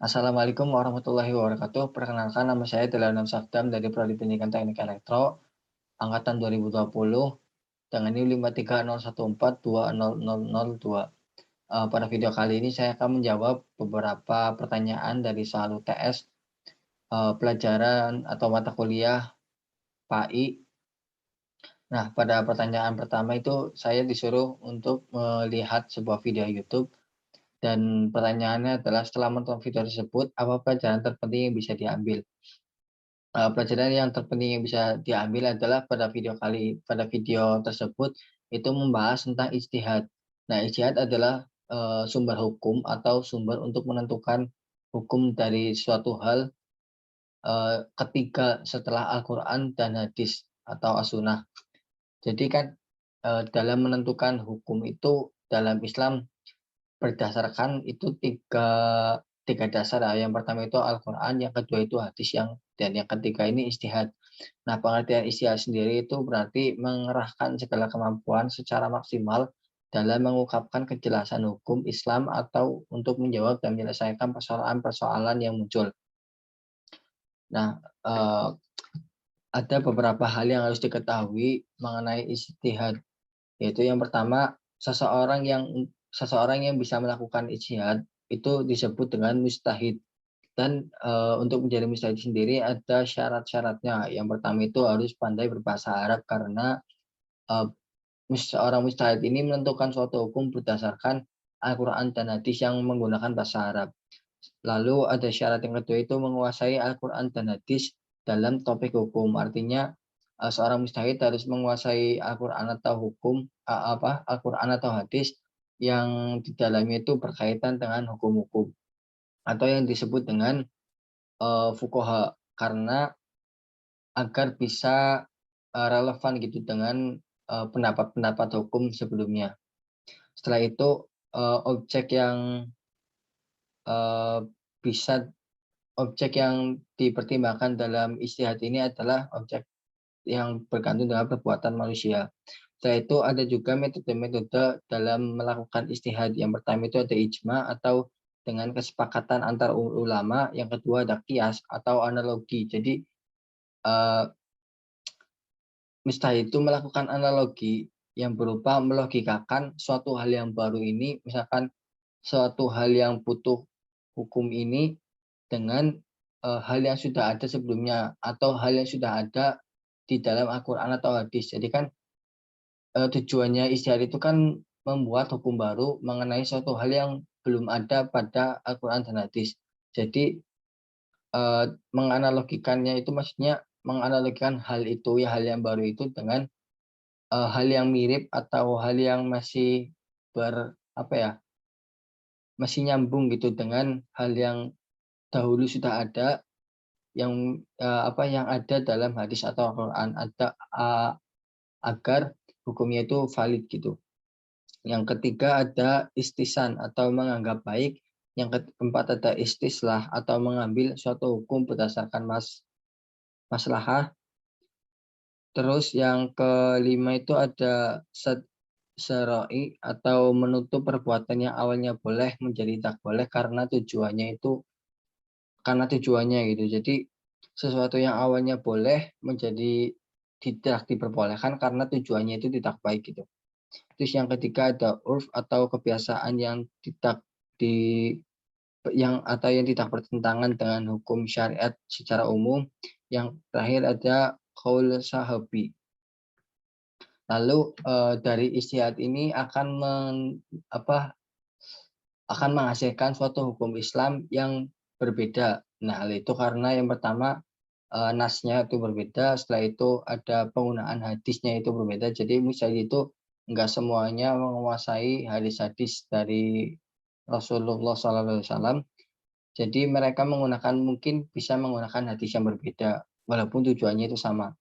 Assalamualaikum warahmatullahi wabarakatuh. Perkenalkan nama saya Delana Sakdam dari Prodi Pendidikan Teknik Elektro angkatan 2020 dengan NIM 53014200002. Pada video kali ini saya akan menjawab beberapa pertanyaan dari soal UTS pelajaran atau mata kuliah PAI. Nah, pada pertanyaan pertama itu saya disuruh untuk melihat sebuah video YouTube. Dan pertanyaannya adalah setelah menonton video tersebut, apa pelajaran terpenting yang bisa diambil? Pelajaran yang terpenting yang bisa diambil adalah pada video tersebut itu membahas tentang ijtihad. Nah, ijtihad adalah sumber hukum atau sumber untuk menentukan hukum dari suatu hal ketika setelah Al-Quran dan hadis atau as-sunnah. Jadi kan dalam menentukan hukum itu dalam Islam berdasarkan itu tiga dasar ya. Yang pertama itu Al-Quran, yang kedua itu hadis, dan yang ketiga ini ijtihad. Nah, pengertian ijtihad sendiri itu berarti mengerahkan segala kemampuan secara maksimal dalam mengungkapkan kejelasan hukum Islam atau untuk menjawab dan menyelesaikan persoalan-persoalan yang muncul. Nah, ada beberapa hal yang harus diketahui mengenai ijtihad, yaitu yang pertama, seseorang yang bisa melakukan ijtihad itu disebut dengan mujtahid. Dan untuk menjadi mujtahid sendiri ada syarat-syaratnya. Yang pertama itu harus pandai berbahasa Arab karena uh, seorang mujtahid ini menentukan suatu hukum berdasarkan Al-Quran dan hadis yang menggunakan bahasa Arab. Lalu ada syarat yang kedua itu menguasai Al-Quran dan hadis dalam topik hukum. Artinya seorang mujtahid harus menguasai Al-Quran atau Al-Quran atau hadis yang di dalamnya itu berkaitan dengan hukum-hukum atau yang disebut dengan fuqaha, karena agar bisa relevan gitu dengan pendapat-pendapat hukum sebelumnya. Setelah itu objek yang eh, bisa objek yang dipertimbangkan dalam ijtihad ini adalah objek yang bergantung dengan perbuatan manusia. Setelah itu ada juga metode-metode dalam melakukan ijtihad. Yang pertama itu ada ijma atau dengan kesepakatan antar ulama. Yang kedua ada qiyas atau analogi. Jadi mujtahid itu melakukan analogi yang berupa melogikakan suatu hal yang baru ini, misalkan suatu hal yang butuh hukum ini dengan hal yang sudah ada sebelumnya atau hal yang sudah ada di dalam Al-Quran atau hadis. Jadi kan tujuannya ijtihad itu kan membuat hukum baru mengenai suatu hal yang belum ada pada Al-Quran dan hadis. Jadi menganalogikannya itu maksudnya menganalogikan hal itu ya, hal yang baru itu dengan hal yang mirip atau hal yang masih masih nyambung gitu dengan hal yang dahulu sudah ada, yang ada dalam hadis atau Al-Quran, agar hukumnya itu valid gitu. Yang ketiga ada istisan atau menganggap baik. Yang keempat ada istislah atau mengambil suatu hukum berdasarkan maslahah. Terus yang kelima itu ada serai atau menutup perbuatan yang awalnya boleh menjadi tak boleh karena tujuannya gitu. Jadi sesuatu yang awalnya boleh menjadi tidak diperbolehkan karena tujuannya itu tidak baik gitu. Terus yang ketiga ada urf atau kebiasaan di yang tidak bertentangan dengan hukum syariat secara umum. Yang terakhir ada qaul sahabi. Lalu dari ijtihad ini akan menghasilkan suatu hukum Islam yang berbeda. Nah, hal itu karena yang pertama nasnya itu berbeda, setelah itu ada penggunaan hadisnya itu berbeda. Jadi misalnya itu enggak semuanya menguasai hadis-hadis dari Rasulullah SAW. Jadi mereka mungkin bisa menggunakan hadis yang berbeda, walaupun tujuannya itu sama.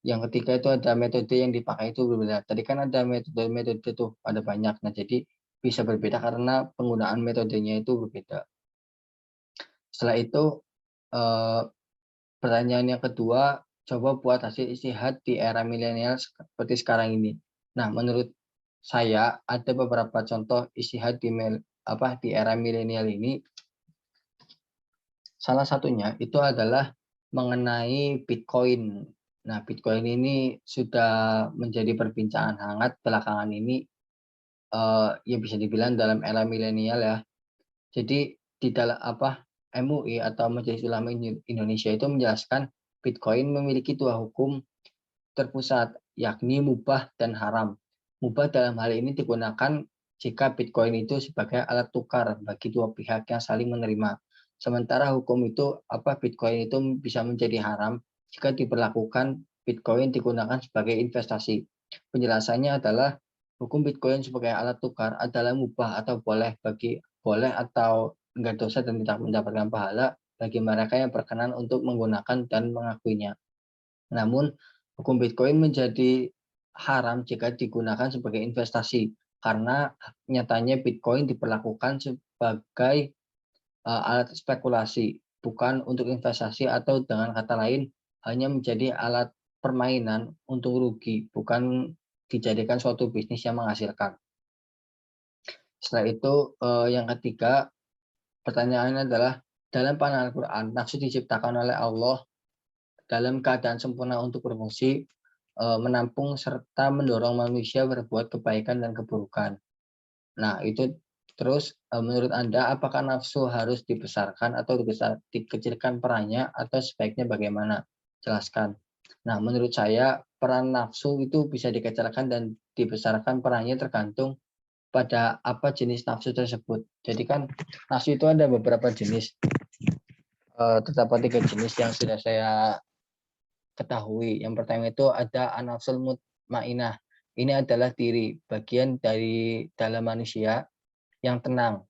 Yang ketiga itu ada metode yang dipakai itu berbeda. Tadi kan ada metode-metode tuh, ada banyak. Nah, jadi bisa berbeda karena penggunaan metodenya itu berbeda. Setelah itu eh, pertanyaan yang kedua, coba buat hasil istihad di era milenial seperti sekarang ini. Nah, menurut saya ada beberapa contoh istihad di era milenial ini. Salah satunya itu adalah mengenai Bitcoin. Nah, Bitcoin ini sudah menjadi perbincangan hangat belakangan ini, ya bisa dibilang dalam era milenial ya. Jadi di dalam MUI atau Majelis Ulama Indonesia itu menjelaskan Bitcoin memiliki dua hukum terpusat, yakni mubah dan haram. Mubah dalam hal ini digunakan jika Bitcoin itu sebagai alat tukar bagi dua pihak yang saling menerima. Sementara hukum itu Bitcoin itu bisa menjadi haram jika diperlakukan Bitcoin digunakan sebagai investasi. Penjelasannya adalah hukum Bitcoin sebagai alat tukar adalah mubah atau boleh atau enggak dosa dan tidak mendapatkan pahala bagi mereka yang berkenan untuk menggunakan dan mengakuinya. Namun, hukum Bitcoin menjadi haram jika digunakan sebagai investasi karena nyatanya Bitcoin diperlakukan sebagai alat spekulasi, bukan untuk investasi atau dengan kata lain hanya menjadi alat permainan untuk rugi, bukan dijadikan suatu bisnis yang menghasilkan. Setelah itu yang ketiga, pertanyaannya adalah dalam pandangan Al-Quran, nafsu diciptakan oleh Allah dalam keadaan sempurna untuk berfungsi, menampung serta mendorong manusia berbuat kebaikan dan keburukan. Nah, itu terus menurut Anda apakah nafsu harus dibesarkan atau dikecilkan perannya atau sebaiknya bagaimana? Jelaskan. Nah, menurut saya peran nafsu itu bisa dikecilkan dan dibesarkan perannya tergantung pada apa jenis nafsu tersebut. Jadi kan nafsu itu ada beberapa jenis, terdapat 3 jenis yang sudah saya ketahui. Yang pertama itu ada an-nafsul mutmainah. Ini adalah diri, bagian dari dalam manusia yang tenang.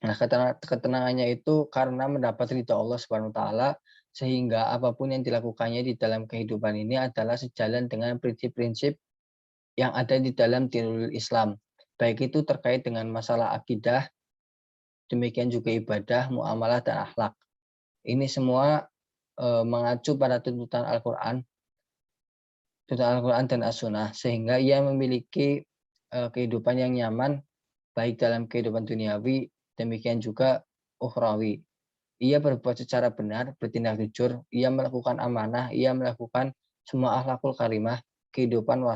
Nah, ketenangannya itu karena mendapat ridha Allah Subhanahu wa taala sehingga apapun yang dilakukannya di dalam kehidupan ini adalah sejalan dengan prinsip-prinsip yang ada di dalam dinul Islam. Baik itu terkait dengan masalah akidah, demikian juga ibadah, muamalah dan akhlak. Ini semua mengacu pada tuntutan Al-Qur'an dan As-Sunnah sehingga ia memiliki kehidupan yang nyaman baik dalam kehidupan duniawi demikian juga ukhrawi. Ia berbuat secara benar, bertindak jujur, ia melakukan amanah, ia melakukan semua akhlakul karimah, kehidupannya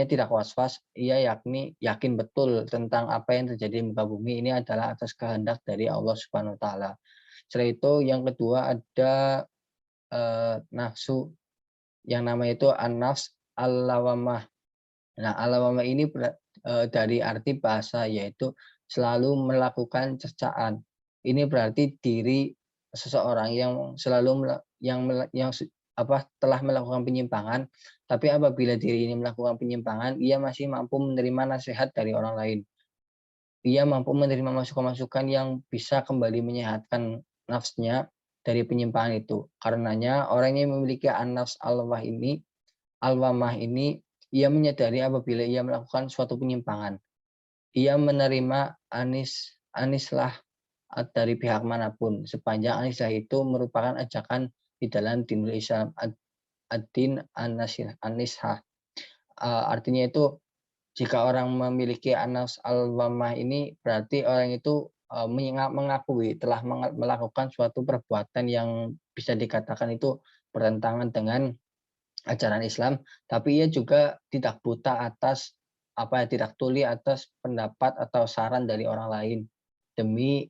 tidak was-was, ia yakin betul tentang apa yang terjadi di muka bumi ini adalah atas kehendak dari Allah Subhanahu wa taala. Setelah itu yang kedua ada nafsu yang namanya itu an-nafs al-lawamah. Nah, al-lawamah ini dari arti bahasa yaitu selalu melakukan cercaan. Ini berarti diri seseorang yang selalu telah melakukan penyimpangan, tapi apabila diri ini melakukan penyimpangan, ia masih mampu menerima nasihat dari orang lain. Ia mampu menerima masukan-masukan yang bisa kembali menyehatkan nafsnya dari penyimpangan itu. Karenanya orang yang memiliki an-nafs al-lawamah ini ia menyadari apabila ia melakukan suatu penyimpangan. Ia menerima anislah dari pihak manapun sepanjang anislah itu merupakan ajakan di dalam dinul Islam ad-din an-nishah. Artinya itu jika orang memiliki an-nafs al-lawamah ini berarti orang itu mengakui telah melakukan suatu perbuatan yang bisa dikatakan itu bertentangan dengan ajaran Islam, tapi ia juga tidak buta atas tidak tuli atas pendapat atau saran dari orang lain demi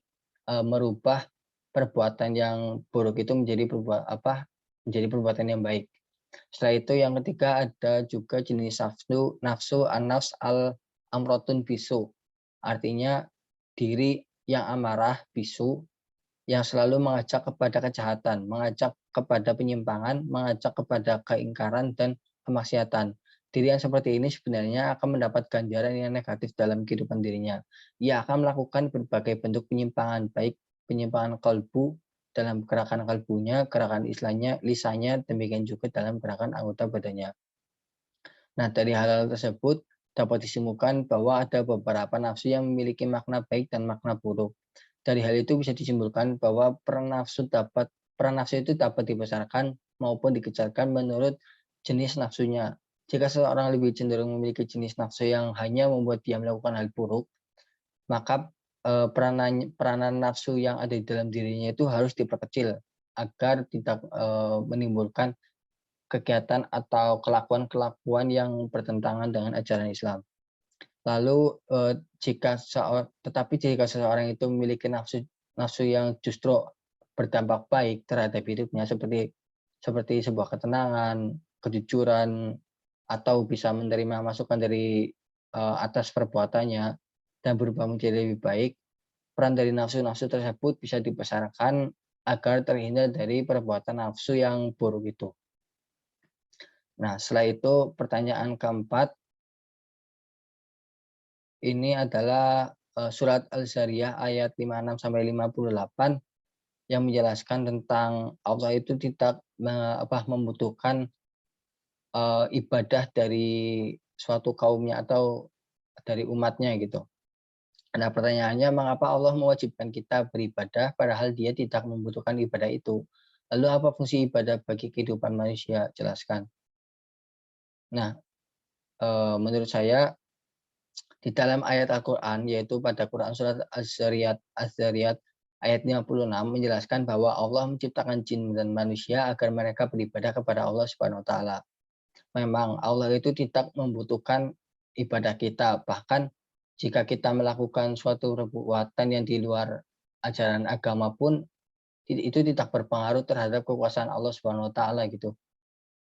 merubah perbuatan yang buruk itu menjadi perbuatan yang baik. Setelah itu yang ketiga ada juga jenis nafsu an-nafs al-amrotun bisu. Artinya diri yang amarah bisu yang selalu mengajak kepada kejahatan, mengajak kepada penyimpangan, mengajak kepada keingkaran dan kemaksiatan. Diri yang seperti ini sebenarnya akan mendapat ganjaran yang negatif dalam kehidupan dirinya. Ia akan melakukan berbagai bentuk penyimpangan, baik penyimpangan kalbu dalam gerakan kalbunya, gerakan lisannya, demikian juga dalam gerakan anggota badannya. Nah, dari hal-hal tersebut dapat disimpulkan bahwa ada beberapa nafsu yang memiliki makna baik dan makna buruk. Dari hal itu bisa disimpulkan bahwa peran nafsu itu dapat dibesarkan maupun dikecilkan menurut jenis nafsunya. Jika seseorang lebih cenderung memiliki jenis nafsu yang hanya membuat dia melakukan hal buruk, maka peranan nafsu yang ada di dalam dirinya itu harus diperkecil agar tidak menimbulkan kegiatan atau kelakuan-kelakuan yang bertentangan dengan ajaran Islam. Lalu jika seseorang itu memiliki nafsu yang justru berdampak baik terhadap hidupnya, seperti sebuah ketenangan, kejujuran, atau bisa menerima masukan dari atas perbuatannya dan berubah menjadi lebih baik, peran dari nafsu-nafsu tersebut bisa dibesarkan agar terhindar dari perbuatan nafsu yang buruk itu. Nah, setelah itu pertanyaan keempat, ini adalah surat Al-Zariyah ayat 56 sampai 58 yang menjelaskan tentang Allah itu tidak membutuhkan ibadah dari suatu kaumnya atau dari umatnya gitu. Nah, pertanyaannya, mengapa Allah mewajibkan kita beribadah padahal Dia tidak membutuhkan ibadah itu? Lalu apa fungsi ibadah bagi kehidupan manusia? Jelaskan. Nah, menurut saya di dalam ayat Al-Quran, yaitu pada Quran surat Az-Zariyat ayat 56 menjelaskan bahwa Allah menciptakan jin dan manusia agar mereka beribadah kepada Allah Subhanahu wa taala. Memang Allah itu tidak membutuhkan ibadah kita, bahkan jika kita melakukan suatu perbuatan yang di luar ajaran agama pun itu tidak berpengaruh terhadap kekuasaan Allah Subhanahu wa taala gitu.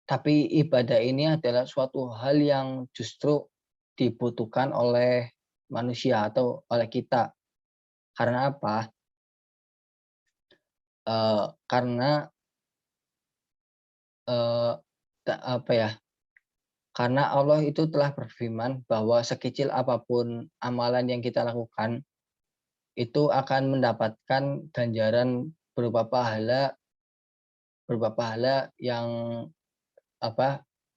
Tapi ibadah ini adalah suatu hal yang justru dibutuhkan oleh manusia atau oleh kita. Karena apa? Karena eh, apa ya? Karena Allah itu telah berfirman bahwa sekecil apapun amalan yang kita lakukan itu akan mendapatkan ganjaran berupa pahala yang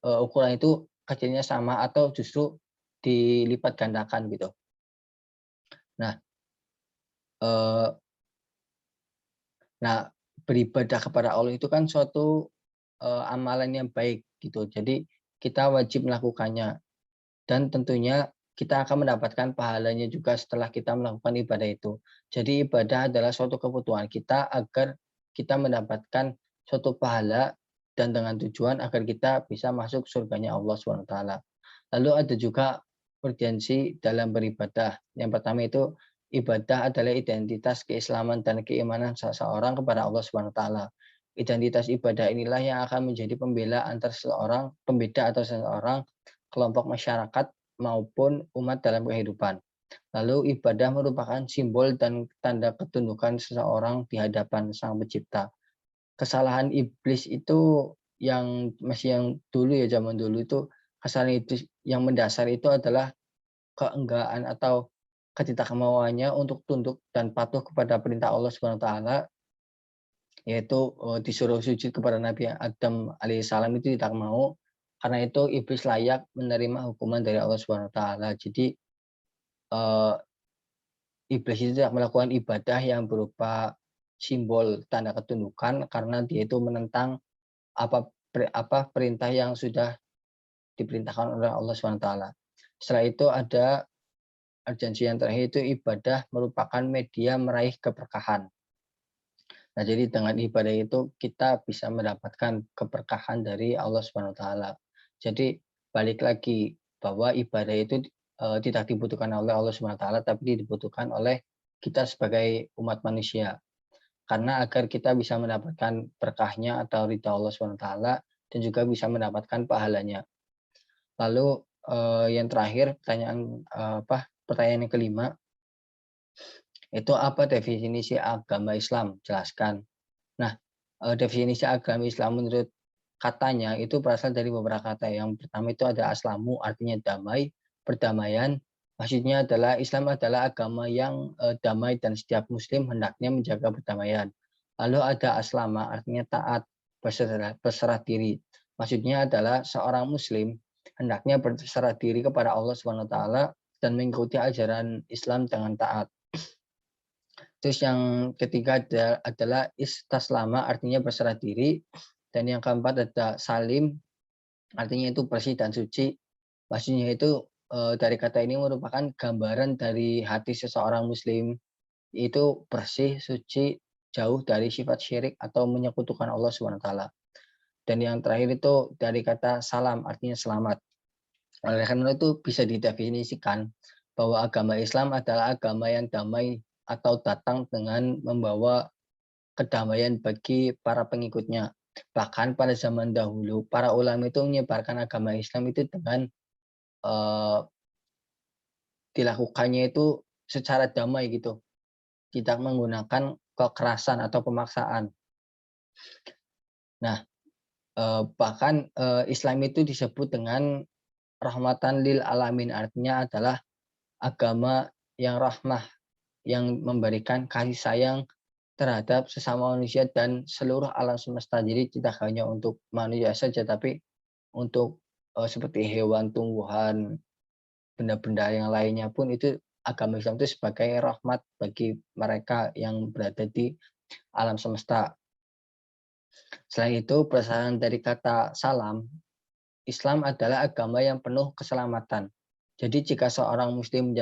ukuran itu kecilnya sama atau justru dilipat gandakan gitu. Nah, eh, beribadah kepada Allah itu kan suatu amalan yang baik gitu. Jadi kita wajib melakukannya dan tentunya kita akan mendapatkan pahalanya juga setelah kita melakukan ibadah itu. Jadi ibadah adalah suatu kebutuhan kita agar kita mendapatkan suatu pahala dan dengan tujuan agar kita bisa masuk surganya Allah SWT. Lalu ada juga urgensi dalam beribadah. Yang pertama itu ibadah adalah identitas keislaman dan keimanan seseorang kepada Allah SWT. Identitas ibadah inilah yang akan menjadi pembeda antara seseorang, kelompok masyarakat maupun umat dalam kehidupan. Lalu ibadah merupakan simbol dan tanda ketundukan seseorang di hadapan Sang Pencipta. Kesalahan iblis itu yang dulu ya, zaman dulu itu, kesalahan iblis yang mendasar itu adalah keenggaan atau ketidakmauannya untuk tunduk dan patuh kepada perintah Allah Subhanahu wa taala, yaitu disuruh sujud kepada Nabi Adam alaihissalam itu tidak mau. Karena itu iblis layak menerima hukuman dari Allah Subhanahu wa taala. Jadi iblis itu tidak melakukan ibadah yang berupa simbol tanda ketundukan karena dia itu menentang apa perintah yang sudah diperintahkan oleh Allah Subhanahu wa taala. Setelah itu ada urgensi yang terakhir, itu ibadah merupakan media meraih keberkahan. Nah, jadi dengan ibadah itu kita bisa mendapatkan keberkahan dari Allah Subhanahu wa taala. Jadi balik lagi bahwa ibadah itu tidak dibutuhkan oleh Allah Subhanahu wa taala, tapi dibutuhkan oleh kita sebagai umat manusia. Karena agar kita bisa mendapatkan berkahnya atau ridha Allah Subhanahu wa taala dan juga bisa mendapatkan pahalanya. Lalu yang terakhir pertanyaan yang kelima, itu apa definisi agama Islam? Jelaskan. Nah, definisi agama Islam menurut katanya itu berasal dari beberapa kata. Yang pertama itu ada aslamu, artinya damai, perdamaian. Maksudnya adalah Islam adalah agama yang damai dan setiap muslim hendaknya menjaga perdamaian. Lalu ada aslama, artinya taat, berserah diri. Maksudnya adalah seorang muslim hendaknya berserah diri kepada Allah Subhanahu wa taala dan mengikuti ajaran Islam dengan taat. Terus yang ketiga adalah istaslama, artinya berserah diri. Dan yang keempat ada salim, artinya itu bersih dan suci. Maksudnya itu dari kata ini merupakan gambaran dari hati seseorang muslim itu bersih, suci, jauh dari sifat syirik atau menyekutukan Allah Subhanahu wa taala. Dan yang terakhir itu dari kata salam, artinya selamat. Oleh karena itu bisa didefinisikan bahwa agama Islam adalah agama yang damai atau datang dengan membawa kedamaian bagi para pengikutnya. Bahkan pada zaman dahulu, para ulama itu menyebarkan agama Islam itu dengan eh, dilakukannya itu secara damai gitu, tidak menggunakan kekerasan atau pemaksaan. Nah, bahkan Islam itu disebut dengan rahmatan lil alamin, artinya adalah agama yang rahmah, yang memberikan kasih sayang terhadap sesama manusia dan seluruh alam semesta. Jadi tidak hanya untuk manusia saja, tapi untuk seperti hewan, tumbuhan, benda-benda yang lainnya pun itu agama Islam itu sebagai rahmat bagi mereka yang berada di alam semesta. Selain itu, berdasarkan dari kata salam, Islam adalah agama yang penuh keselamatan. Jadi jika seorang muslim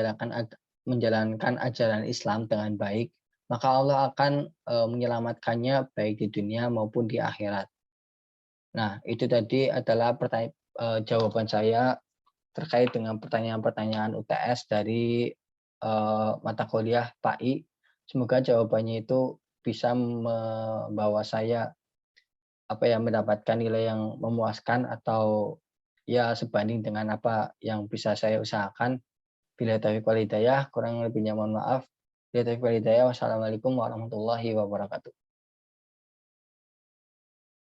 menjalankan ajaran Islam dengan baik, maka Allah akan menyelamatkannya baik di dunia maupun di akhirat. Nah, itu tadi adalah jawaban saya terkait dengan pertanyaan-pertanyaan UTS dari mata kuliah PAI. Semoga jawabannya itu bisa membawa saya mendapatkan nilai yang memuaskan atau ya sebanding dengan apa yang bisa saya usahakan. Bila taufiq wal hidayah, kurang lebihnya mohon maaf. Bila taufiq wal hidayah, wassalamualaikum warahmatullahi wabarakatuh.